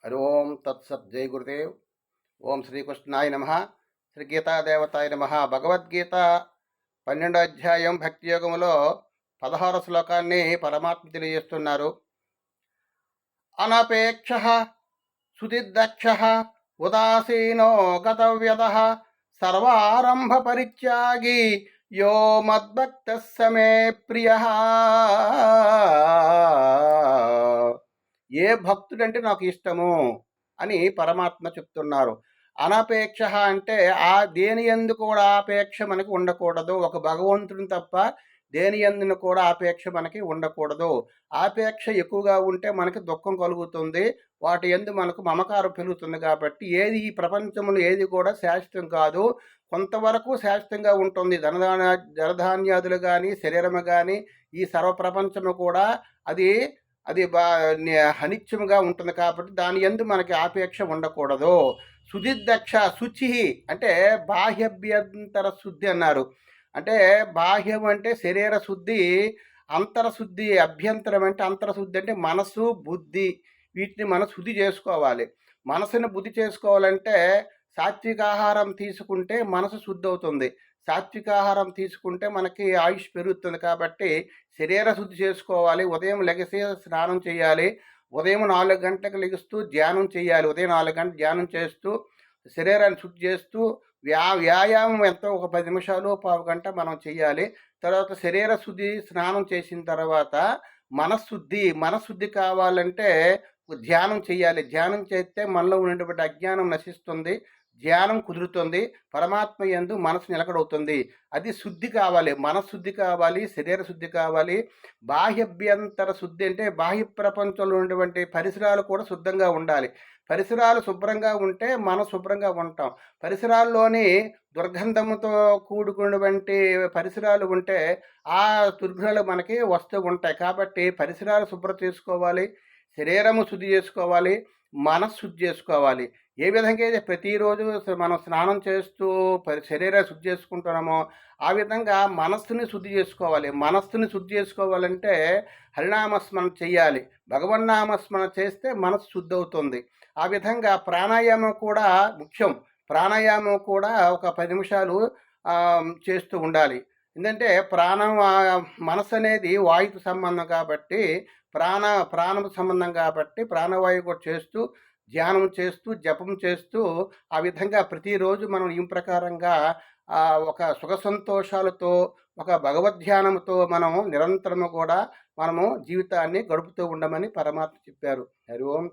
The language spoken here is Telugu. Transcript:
హరి ఓం తత్సత్ జై గురుదేవ్. ఓం శ్రీకృష్ణాయ నమ. శ్రీ గీతాదేవతాయ నమ. భగవద్గీత 12వ అధ్యాయం భక్తి యోగములో 16వ శ్లోకాన్ని పరమాత్మ తెలియజేస్తున్నారు. అనపేక్ష సుతిదక్ష ఉదాసీనో గతవ్యత సర్వారంభ పరిత్యాగి యో మద్భక్త సమే ప్రియ. ఏ భక్తుడంటే నాకు ఇష్టము అని పరమాత్మ చెప్తున్నారు. అనపేక్ష అంటే దేని యందు కూడా ఆపేక్ష మనకి ఉండకూడదు. ఒక భగవంతుని తప్ప దేని యందున కూడా ఆపేక్ష మనకి ఉండకూడదు. ఆపేక్ష ఎక్కువగా ఉంటే మనకి దుఃఖం కలుగుతుంది. వాటి యందు మనకు మమకారం పెరుగుతుంది. కాబట్టి ఈ ప్రపంచంలో ఏది కూడా శాశ్వతం కాదు. కొంతవరకు శాశ్వతంగా ఉంటుంది. ధనధాన్యాదులు కానీ, శరీరము కానీ, ఈ సర్వప్రపంచము కూడా అది అది అనిత్యముగా ఉంటుంది. కాబట్టి దాని యందు మనకి ఆపేక్ష ఉండకూడదు. సుధిదక్ష శుచి అంటే బాహ్యభ్యంతర శుద్ధి అన్నారు. అంటే బాహ్యం అంటే శరీర శుద్ధి, అంతరశుద్ధి. అభ్యంతరం అంటే అంతరశుద్ధి అంటే మనసు బుద్ధి, వీటిని మనం శుద్ధి చేసుకోవాలి. మనసుని బుద్ధి చేసుకోవాలంటే సాత్విక ఆహారం తీసుకుంటే మనసు శుద్ధి అవుతుంది. సాత్విక ఆహారం తీసుకుంటే మనకి ఆయుష్ పెరుగుతుంది. కాబట్టి శరీర శుద్ధి చేసుకోవాలి. ఉదయం లెగసి స్నానం చేయాలి. ఉదయం 4 గంటలకు లెగుస్తూ ధ్యానం చేయాలి. ఉదయం 4 గంటలు ధ్యానం చేస్తూ శరీరాన్ని శుద్ధి చేస్తూ వ్యాయామం ఎంతో ఒక 10 నిమిషాలు, పావు గంట మనం చేయాలి. తర్వాత శరీర శుద్ధి స్నానం చేసిన తర్వాత మనశుద్ధి కావాలంటే ధ్యానం చేయాలి. ధ్యానం చేస్తే మనలో ఉన్నటువంటి అజ్ఞానం నశిస్తుంది. ధ్యానం కుదురుతుంది. పరమాత్మ యందు మనసు నిలకడవుతుంది. అది శుద్ధి కావాలి. మనశుద్ధి కావాలి, శరీర శుద్ధి కావాలి. బాహ్యభ్యంతర శుద్ధి అంటే బాహ్య ప్రపంచంలో ఉన్నటువంటి పరిసరాలు కూడా శుద్ధంగా ఉండాలి. పరిసరాలు శుభ్రంగా ఉంటే మనం శుభ్రంగా ఉంటాం. పరిసరాల్లోని దుర్గంధముతో కూడుకున్నటువంటి పరిసరాలు ఉంటే ఆ దుర్గుణాలు మనకి వస్తూ ఉంటాయి. కాబట్టి పరిసరాలు శుభ్రం చేసుకోవాలి, శరీరము శుద్ధి చేసుకోవాలి, మనసు శుద్ధి చేసుకోవాలి. ఏ విధంగా అయితే ప్రతిరోజు మనం స్నానం చేస్తూ శరీరం శుద్ధి చేసుకుంటున్నామో ఆ విధంగా మనస్సుని శుద్ధి చేసుకోవాలి. మనస్సుని శుద్ధి చేసుకోవాలంటే హరినామస్మరణ చేయాలి. భగవన్నామస్మరణ చేస్తే మనసు శుద్ధి అవుతుంది. ఆ విధంగా ప్రాణాయామం కూడా ముఖ్యం. ప్రాణాయామం కూడా ఒక 10 నిమిషాలు చేస్తూ ఉండాలి. ఎందుకంటే మనసు అనేది వాయుకు సంబంధం కాబట్టి ప్రాణం సంబంధం కాబట్టి ప్రాణవాయువు కూడా చేస్తూ ధ్యానం చేస్తూ జపం చేస్తూ ఆ విధంగా ప్రతిరోజు మనం ఈ ప్రకారంగా ఒక సుఖ సంతోషాలతో ఒక భగవద్ధ్యానంతో మనం నిరంతరము కూడా మనము జీవితాన్ని గడుపుతూ ఉండమని పరమాత్మ చెప్పారు. హరి ఓం.